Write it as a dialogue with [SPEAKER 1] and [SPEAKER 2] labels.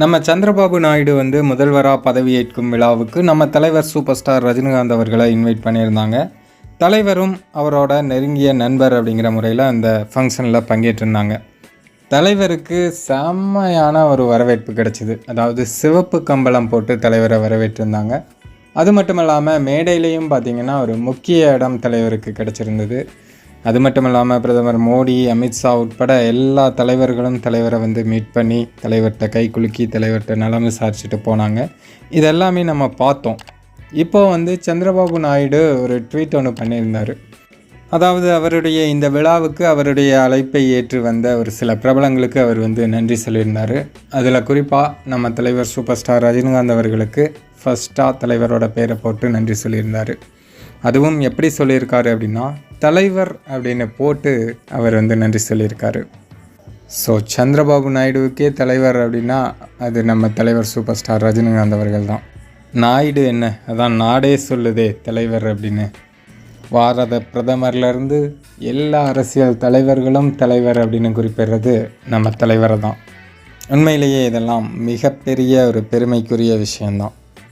[SPEAKER 1] நம்ம சந்திரபாபு நாயுடு வந்து முதல்வராக பதவியேற்கும் விழாவுக்கு நம்ம தலைவர் சூப்பர் ஸ்டார் ரஜினிகாந்த் அவர்களை இன்வைட் பண்ணியிருந்தாங்க. தலைவரும் அவரோட நெருங்கிய நண்பர் அப்படிங்கிற முறையில் அந்த ஃபங்க்ஷனில் பங்கேற்றிருந்தாங்க. தலைவருக்கு செம்மையான ஒரு வரவேற்பு கிடச்சிது. அதாவது சிவப்பு கம்பளம் போட்டு தலைவரை வரவேற்றிருந்தாங்க. அது மட்டும் இல்லாமல் மேடையிலையும் பார்த்திங்கன்னா ஒரு முக்கிய இடம் தலைவருக்கு கிடச்சிருந்தது. அது மட்டும் இல்லாமல் பிரதமர் மோடி, அமித்ஷா உட்பட எல்லா தலைவர்களும் தலைவரை வந்து மீட் பண்ணி தலைவர்கிட்ட கை குலுக்கி தலைவர்கிட்ட நலம் விசாரிச்சுட்டு போனாங்க. இதெல்லாமே நம்ம பார்த்தோம். இப்போது வந்து சந்திரபாபு நாயுடு ஒரு ட்வீட் ஒன்று பண்ணியிருந்தார். அதாவது அவருடைய இந்த விழாவுக்கு அவருடைய அழைப்பை ஏற்று வந்த ஒரு சில பிரபலங்களுக்கு அவர் வந்து நன்றி சொல்லியிருந்தார். அதில் குறிப்பாக நம்ம தலைவர் சூப்பர் ஸ்டார் ரஜினிகாந்த் அவர்களுக்கு ஃபஸ்ட்டாக தலைவரோட பேரை போட்டு நன்றி சொல்லியிருந்தார். அதுவும் எப்படி சொல்லியிருக்காரு அப்படின்னா, தலைவர் அப்படின்னு போட்டு அவர் வந்து நன்றி சொல்லியிருக்காரு. ஸோ சந்திரபாபு நாயுடுவுக்கே தலைவர் அப்படின்னா அது நம்ம தலைவர் சூப்பர் ஸ்டார் ரஜினிகாந்த் அவர்கள் தான். நாயுடு என்ன, அதான் நாடே சொல்லுதே தலைவர் அப்படின்னு. பாரத பிரதமர்லேருந்து எல்லா அரசியல் தலைவர்களும் தலைவர் அப்படின்னு குறிப்பிடுறது நம்ம தலைவரை தான். உண்மையிலேயே இதெல்லாம் மிகப்பெரிய ஒரு பெருமைக்குரிய விஷயந்தான்.